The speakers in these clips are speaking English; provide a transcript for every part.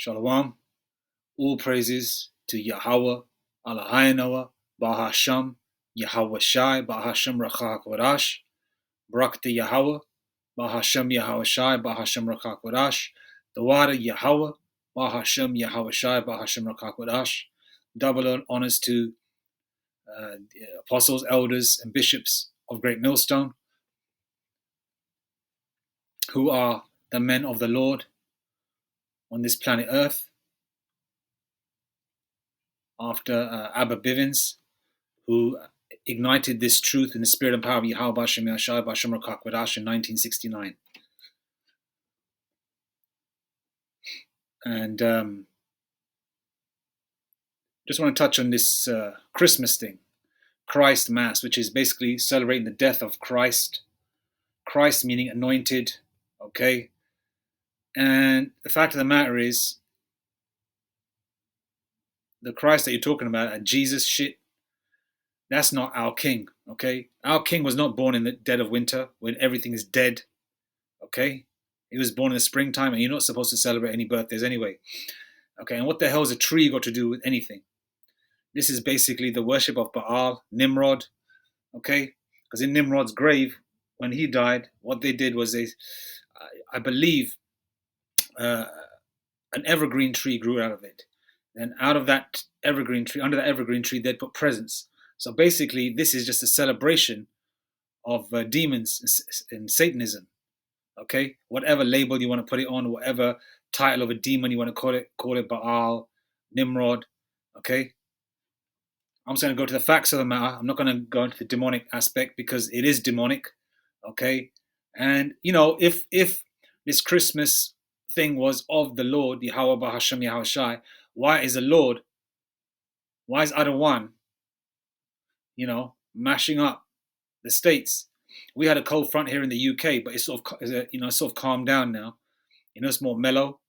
Shalom. All praises to Yahweh, Eloheinu, Bahasham, Yahweh Shai, Bahasham Rachak Wadash, Brakti Yahweh, Bahasham Yahweh Shai, Bahasham Rachak Wadash, the water Yahweh, Bahasham Yahweh Shai, Bahasham Rachak Wadash. Double honors to the apostles, elders, and bishops of Great Millstone, who are the men of the Lord on this planet Earth, after Abba Bivens, who ignited this truth in the spirit and power of Yahweh Bashem Yashai Bashem Rakak Wadash in 1969. And just want to touch on this Christmas thing, Christ Mass, which is basically celebrating the death of Christ. Christ meaning anointed, okay? And the fact of the matter is, the Christ that you're talking about, Jesus shit, that's not our king, okay? Our king was not born in the dead of winter when everything is dead, okay? He was born in the springtime, and you're not supposed to celebrate any birthdays anyway, okay? And what the hell is a tree got to do with anything? This is basically the worship of Baal, Nimrod, okay? Because in Nimrod's grave, when he died, what they did was I believe, an evergreen tree grew out of it. And out of that evergreen tree, under that evergreen tree, they'd put presents. So basically, this is just a celebration of demons and Satanism. Okay, whatever label you want to put it on, whatever title of a demon you want to call it Baal, Nimrod. Okay, I'm just going to go to the facts of the matter. I'm not going to go into the demonic aspect because it is demonic. Okay, and you know, if this Christmas thing was of the Lord, Yahweh Bahasham Yahweh Shai, why is the Lord, why is Adawan, you know, mashing up the states? We had a cold front here in the UK, but it's sort of calmed down now. You know, it's more mellow,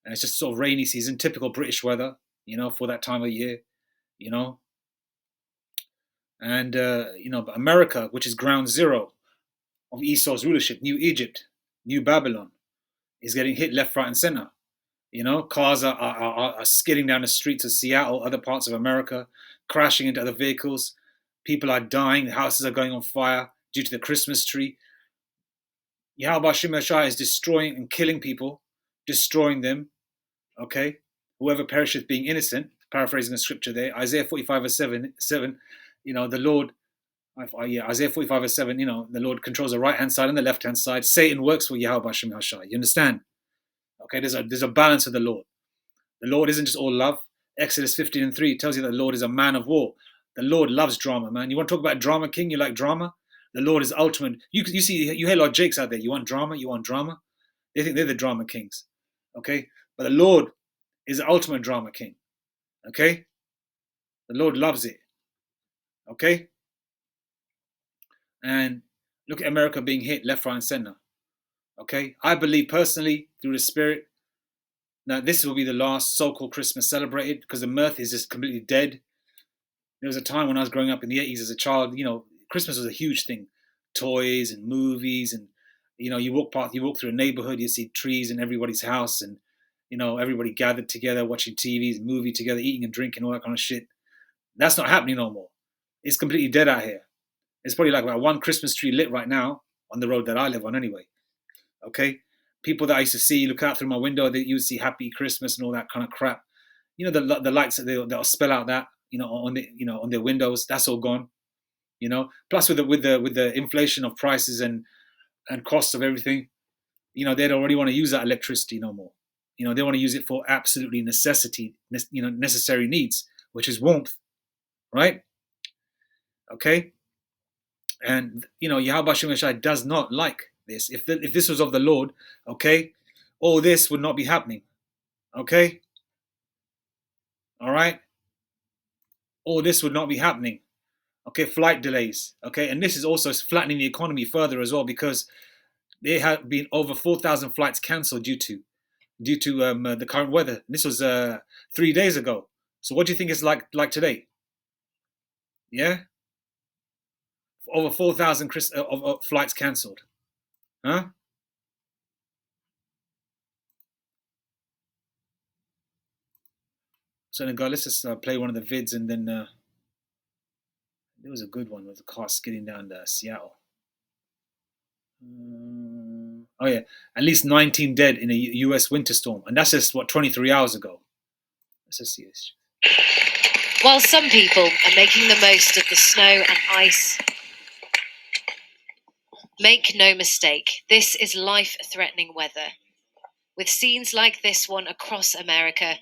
and it's just sort of rainy season, typical British weather, you know, for that time of year, you know. And you know, but America, which is ground zero of Esau's rulership, New Egypt, New Babylon, is getting hit left, right, and center. You know, cars are skidding down the streets of Seattle, other parts of America, crashing into other vehicles. People are dying. Houses are going on fire due to the Christmas tree. Yahweh Shem Shai is destroying and killing people, destroying them. Okay, whoever perisheth being innocent. Paraphrasing the scripture there, Isaiah 45 verse 7. You know, the Lord. Isaiah 45 verse 7. You know, the Lord controls the right hand side and the left hand side. Satan works for Yahweh Shem Shai. You understand? Okay, there's a balance with the Lord. The Lord isn't just all love. Exodus 15:3 tells you that the Lord is a man of war. The Lord loves drama, man. You want to talk about drama king? You like drama? The Lord is ultimate. You hear a lot of Jakes out there. You want drama? You want drama? They think they're the drama kings. Okay? But the Lord is the ultimate drama king. Okay? The Lord loves it. Okay? And look at America being hit left, right, and center. Okay? I believe personally, through the Spirit, that this will be the last so-called Christmas celebrated because the mirth is just completely dead. There was a time when I was growing up in the 80s as a child, you know, Christmas was a huge thing. Toys and movies, and you know, you walk through a neighborhood, you see trees in everybody's house, and you know, everybody gathered together watching TVs, movie together, eating and drinking, all that kind of shit. That's not happening no more. It's completely dead out here. It's probably like about one Christmas tree lit right now on the road that I live on anyway. Okay? People that I used to see, look out through my window, that you would see Happy Christmas and all that kind of crap. You know, the lights that they'll spell out that, you know, on their windows, that's all gone. You know, plus with the inflation of prices and costs of everything, you know, they don't really want to use that electricity no more. You know, they want to use it for absolutely necessary needs, which is warmth, right? Okay, and you know, Yahweh Shem Shai does not like this. If this was of the Lord, okay, all this would not be happening. Okay, all right, all this would not be happening. Okay, flight delays. Okay, and this is also flattening the economy further as well because there have been over 4,000 flights cancelled due to the current weather. This was 3 days ago. So what do you think it's like today? Yeah, over 4,000 flights cancelled. Huh? So then, guys, let's just play one of the vids, and then there was a good one with the car skidding down to Seattle. Oh yeah, at least 19 dead in a U.S. winter storm, and that's just 23 hours ago. Let's just see this. While some people are making the most of the snow and ice, make no mistake, this is life-threatening weather. With scenes like this one across America,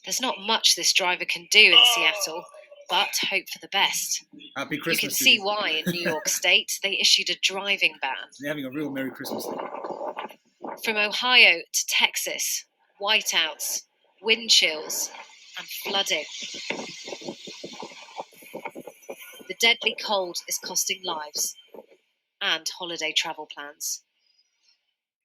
there's not much this driver can do in Seattle, but hope for the best. Happy Christmas. You can see why in New York State they issued a driving ban. They're having a real Merry Christmas. From Ohio to Texas, whiteouts, wind chills, and flooding. The deadly cold is costing lives and holiday travel plans.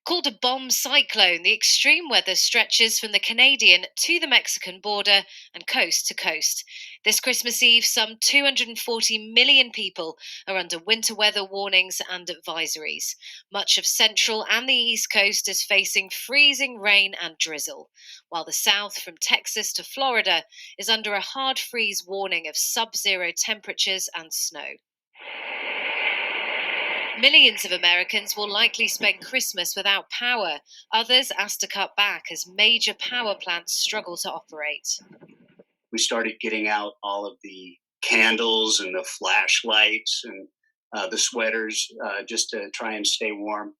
Called a bomb cyclone, the extreme weather stretches from the Canadian to the Mexican border and coast to coast. This Christmas Eve, some 240 million people are under winter weather warnings and advisories. Much of Central and the East Coast is facing freezing rain and drizzle, while the South, from Texas to Florida, is under a hard freeze warning of sub-zero temperatures and snow. Millions of Americans will likely spend Christmas without power. Others asked to cut back as major power plants struggle to operate. We started getting out all of the candles and the flashlights and the sweaters just to try and stay warm.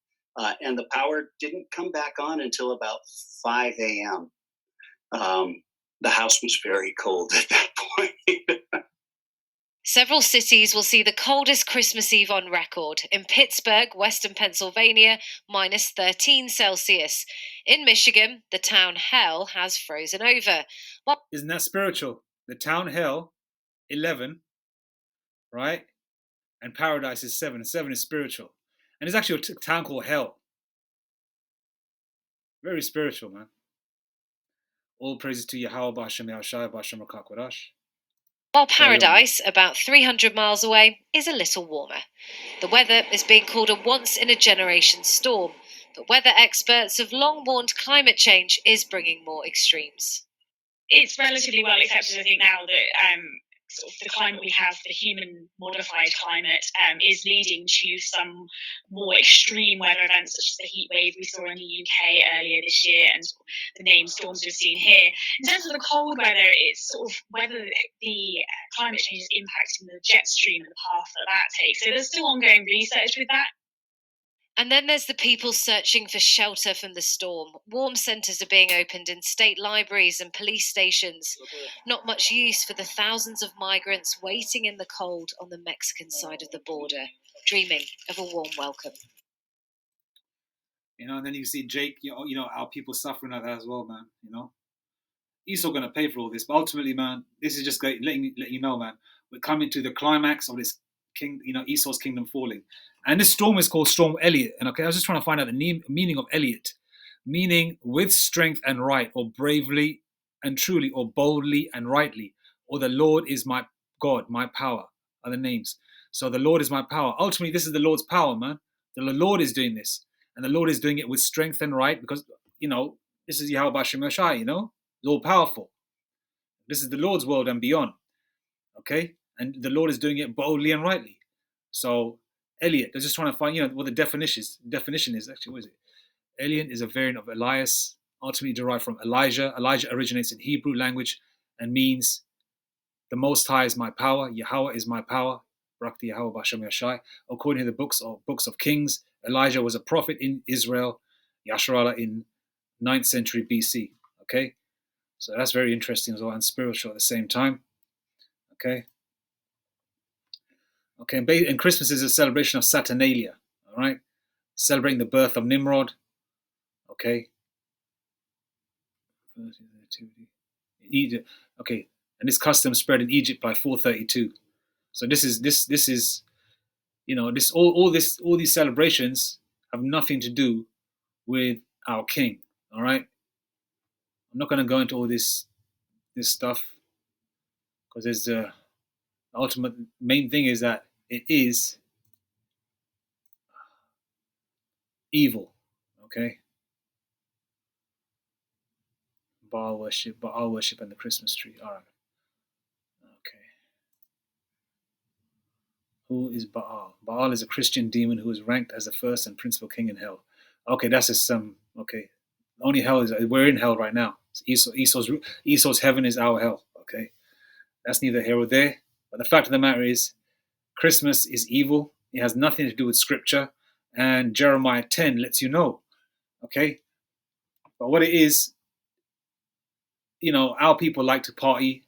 And the power didn't come back on until about 5 a.m. The house was very cold at that point. Several cities will see the coldest Christmas Eve on record. In Pittsburgh, western Pennsylvania, minus 13 Celsius. In Michigan, the town hell has frozen over. Isn't that spiritual? The town hell, 11, right? And paradise is 7. 7 is spiritual. And there's actually a town called hell. Very spiritual, man. All praises to Yahweh B'Hashem Yahushai B'Hashem Rakakwadash. While paradise, about 300 miles away, is a little warmer. The weather is being called a once-in-a-generation storm, but weather experts have long warned climate change is bringing more extremes. It's relatively well accepted, I think, now that sort of the climate we have, the human-modified climate, is leading to some more extreme weather events, such as the heat wave we saw in the UK earlier this year, and the named storms we've seen here. In terms of the cold weather, it's sort of whether the climate change is impacting the jet stream and the path that takes. So there's still ongoing research with that. And then there's the people searching for shelter from the storm. Warm centres are being opened in state libraries and police stations. Not much use for the thousands of migrants waiting in the cold on the Mexican side of the border, dreaming of a warm welcome. You know, and then you see Jake, you know, our people suffering like that as well, man. You know, Esau going to pay for all this, but ultimately, man, this is just letting you know, man, we're coming to the climax of this king, you know, Esau's kingdom falling. And this storm is called Storm Elliot. And okay, I was just trying to find out the meaning of Elliot, meaning with strength and right, or bravely and truly, or boldly and rightly, or the Lord is my God, my power, are the names. So the Lord is my power. Ultimately, this is the Lord's power, man. The Lord is doing this. And the Lord is doing it with strength and right because, you know, this is Yahweh B'Hashem Yahushai, you know, the all powerful. This is the Lord's world and beyond. Okay? And the Lord is doing it boldly and rightly. So, Elliot, they're just trying to find, you know, what the definition is. Actually, what is it? Elliot is a variant of Elias, ultimately derived from Elijah. Elijah originates in Hebrew language and means the Most High is my power. Yahweh is my power. Brakti Yahweh B'Hashem Yahushai. According to the books of Kings, Elijah was a prophet in Israel, Yasharallah, in 9th century BC. Okay? So that's very interesting as well and spiritual at the same time. Okay? Okay, and Christmas is a celebration of Saturnalia, all right? Celebrating the birth of Nimrod, okay? Egypt, okay, and this custom spread in Egypt by 432. So this is, you know, all these celebrations have nothing to do with our King, all right? I'm not going to go into all this stuff because there's the ultimate main thing is that it is evil, okay? Baal worship and the Christmas tree. All right. Okay. Who is Baal? Baal is a Christian demon who is ranked as the first and principal king in hell. Okay, that's just some. Okay, only hell is we're in hell right now. Esau's heaven is our hell. Okay, that's neither here or there. But the fact of the matter is, Christmas is evil. It has nothing to do with Scripture, and Jeremiah 10 lets you know. Okay, but what it is, our people like to party.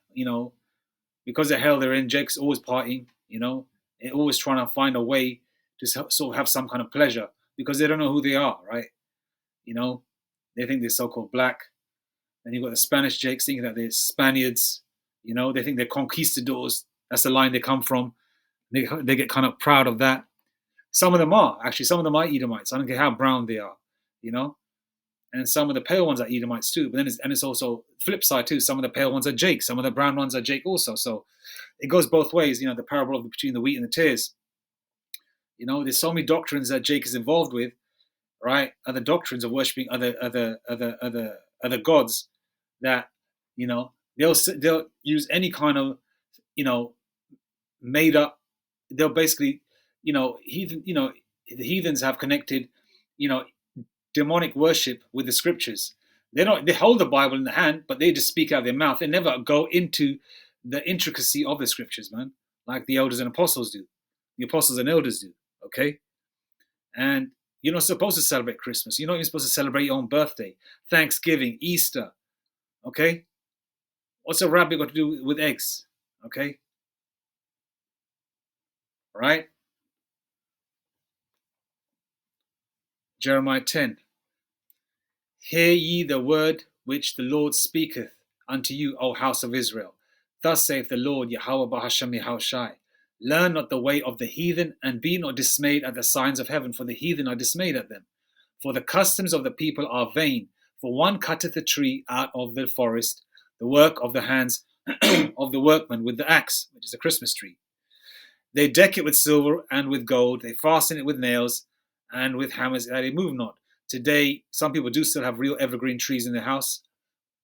Because of hell they're in. Jake's always partying. They're always trying to find a way to sort of have some kind of pleasure because they don't know who they are, right? They think they're so-called black. Then you've got the Spanish Jakes thinking that they're Spaniards. They think they're conquistadors. That's the line they come from. They get kind of proud of that. Some of them are, actually. Some of them are Edomites. I don't care how brown they are, And some of the pale ones are Edomites too. But then it's also flip side too. Some of the pale ones are Jake. Some of the brown ones are Jake also. So it goes both ways, the parable between the wheat and the tares. There's so many doctrines that Jake is involved with, right? Other doctrines of worshiping other gods that, they'll use any kind of, made up. They'll basically, heathen, the heathens have connected, demonic worship with the scriptures. They hold the Bible in the hand, but they just speak out of their mouth. They never go into the intricacy of the scriptures, man, like the elders and apostles do. The apostles and elders do, okay? And you're not supposed to celebrate Christmas. You're not even supposed to celebrate your own birthday, Thanksgiving, Easter, okay? What's a rabbit got to do with eggs, okay? Right? Jeremiah 10. Hear ye the word which the Lord speaketh unto you, O house of Israel. Thus saith the Lord, Yahweh Bahashem Yahushai. Learn not the way of the heathen, and be not dismayed at the signs of heaven, for the heathen are dismayed at them. For the customs of the people are vain. For one cutteth a tree out of the forest, the work of the hands of the workman with the axe, which is a Christmas tree. They deck it with silver and with gold. They fasten it with nails and with hammers that it move not. Today, some people do still have real evergreen trees in their house,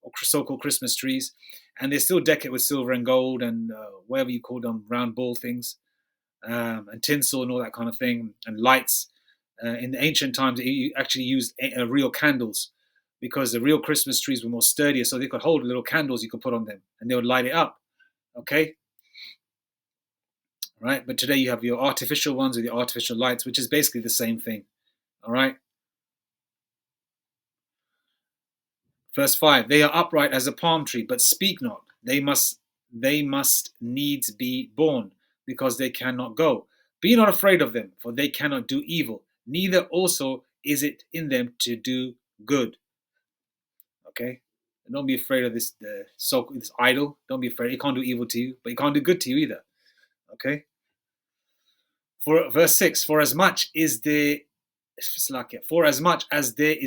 or so-called Christmas trees, and they still deck it with silver and gold and whatever you call them, round ball things, and tinsel and all that kind of thing, and lights. In the ancient times, they actually used real candles because the real Christmas trees were more sturdier, so they could hold little candles you could put on them, and they would light it up. Okay? Right? But today you have your artificial ones with your artificial lights, which is basically the same thing. All right? Verse 5, they are upright as a palm tree, but speak not. They must needs be born, because they cannot go. Be not afraid of them, for they cannot do evil. Neither also is it in them to do good. Okay? And don't be afraid of this idol. Don't be afraid. It can't do evil to you, but it can't do good to you either. Okay? For verse 6, for as much as there is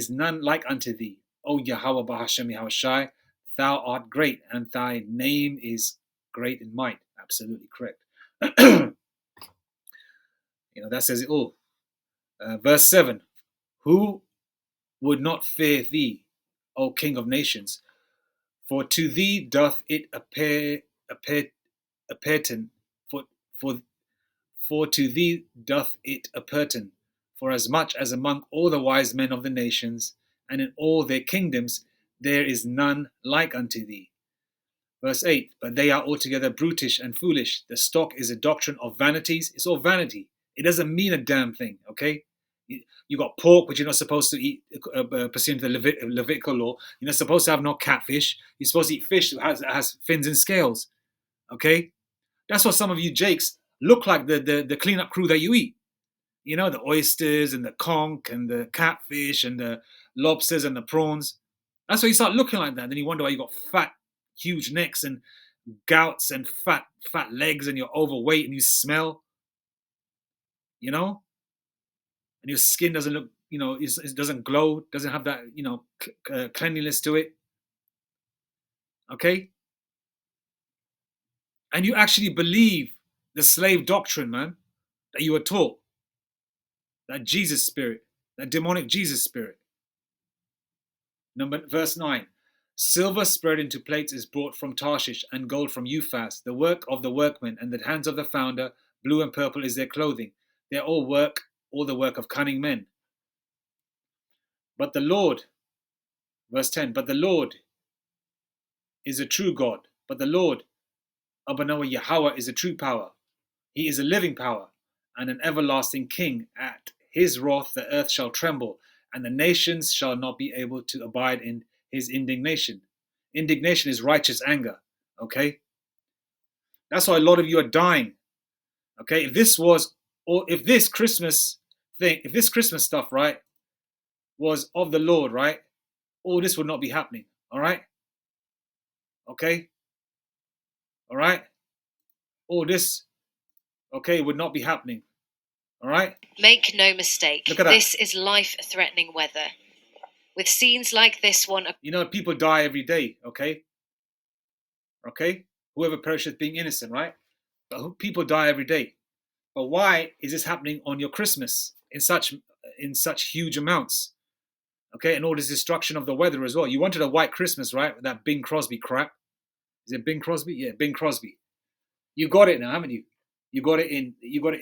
none like unto thee, O Yahweh Bahashem Yahushai, thou art great, and thy name is great in might. Absolutely correct. That says it all. Verse 7, who would not fear thee, O King of nations? For to thee doth it appertain, for to thee doth it appertain, for as much as among all the wise men of the nations, and in all their kingdoms, there is none like unto thee. Verse 8, but they are altogether brutish and foolish. The stock is a doctrine of vanities. It's all vanity. It doesn't mean a damn thing, okay? You got pork, which you're not supposed to eat, pursuant to the Levitical law. You're not supposed to have no catfish. You're supposed to eat fish that has fins and scales, okay? That's what some of you jakes look like, the cleanup crew that you eat. The oysters and the conch and the catfish and the lobsters and the prawns. That's why you start looking like that. Then you wonder why you got fat, huge necks and gouts and fat legs, and you're overweight and you smell. And your skin doesn't look, it doesn't glow, doesn't have that, cleanliness to it. Okay? And you actually believe the slave doctrine, man, that you were taught. That Jesus spirit, that demonic Jesus spirit. Verse 9. Silver spread into plates is brought from Tarshish, and gold from Euphaz, the work of the workman, and the hands of the founder. Blue and purple is their clothing. They are all the work of cunning men. But the Lord, verse 10, but the Lord is a true God. But the Lord, Abanawa Yahweh, is a true power. He is a living power and an everlasting king. At his wrath the earth shall tremble, and the nations shall not be able to abide in his indignation. Indignation is righteous anger. Okay? That's why a lot of you are dying. Okay? If this Christmas stuff, right, was of the Lord, right, all this would not be happening. All right? Okay? All right? All this, okay, would not be happening. All right? Make no mistake, Look at that. this is life-threatening weather. With scenes like this one... You know, people die every day, okay? Okay? Whoever perisheth being innocent, right? But people die every day. But why is this happening on your Christmas in such huge amounts? Okay, and all this destruction of the weather as well. You wanted a white Christmas, right? With that Bing Crosby crap. Is it Bing Crosby? Yeah, Bing Crosby. You got it now, haven't you? You got it in, you got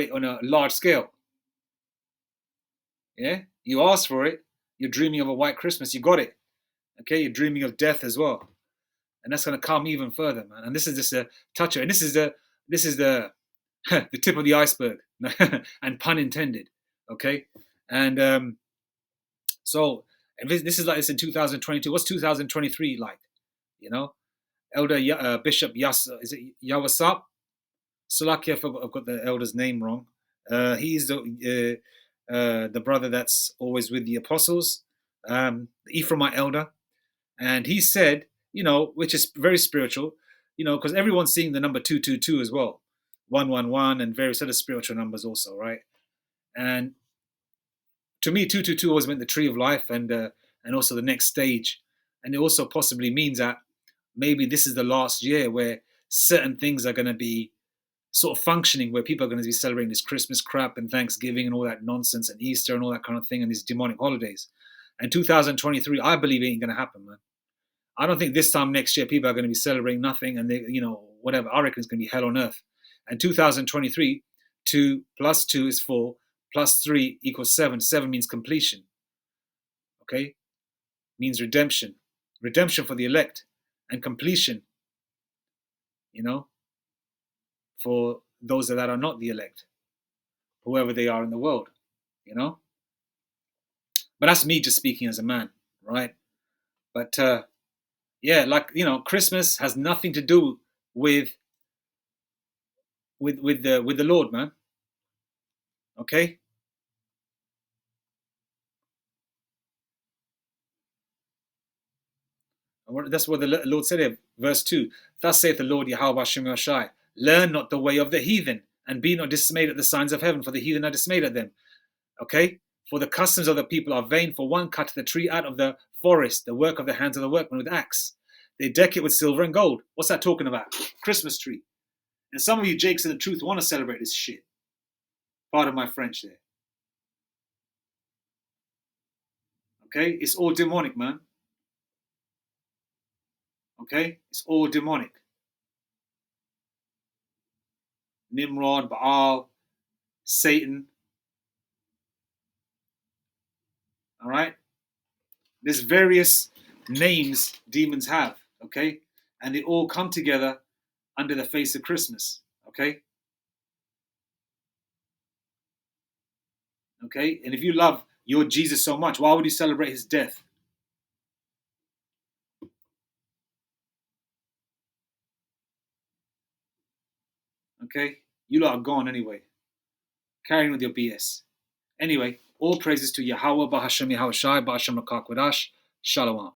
it on a large scale. Yeah? You asked for it. You're dreaming of a white Christmas. You got it. Okay? You're dreaming of death as well. And that's going to come even further, man. And this is just a toucher. And this is the the tip of the iceberg. And pun intended. Okay? And so this is like this in 2022. What's 2023 like? You know? Elder Bishop is it Yawasap? Salakia, I've got the elder's name wrong. He's the brother that's always with the apostles, the Ephraimite elder. And he said, which is very spiritual, because everyone's seeing the number 222 as well, 111, and various other spiritual numbers also, right? And to me, 222 always meant the tree of life and also the next stage. And it also possibly means that maybe this is the last year where certain things are going to be sort of functioning, where people are going to be celebrating this Christmas crap and Thanksgiving and all that nonsense and Easter and all that kind of thing and these demonic holidays. And 2023, I believe it ain't going to happen, man. I don't think this time next year people are going to be celebrating nothing and they, whatever. I reckon it's going to be hell on earth. And 2023, 2 plus 2 is 4, plus 3 equals 7. 7 means completion. Okay? Means redemption. Redemption for the elect and completion, for those that are not the elect, whoever they are in the world, But that's me just speaking as a man, right? But Christmas has nothing to do with the Lord, man. Okay? That's what the Lord said here, verse 2. Thus saith the Lord Yahweh Hashem Yashai, learn not the way of the heathen, and be not dismayed at the signs of heaven, for the heathen are dismayed at them. Okay? For the customs of the people are vain, for one cutteth the tree out of the forest, the work of the hands of the workman with axe. They deck it with silver and gold. What's that talking about? Christmas tree. And some of you, Jakes of the truth, want to celebrate this shit. Pardon my French there. Okay? It's all demonic, man. Okay? It's all demonic. Nimrod, Baal, Satan. All right? There's various names demons have, okay? And they all come together under the face of Christmas, okay? Okay? And if you love your Jesus so much, why would you celebrate his death? Okay? You lot are gone anyway. Carrying with your BS. Anyway, all praises to Yahweh, Bahashem Yahweh Shai, Bahashem Rakak Wadash, Shalom.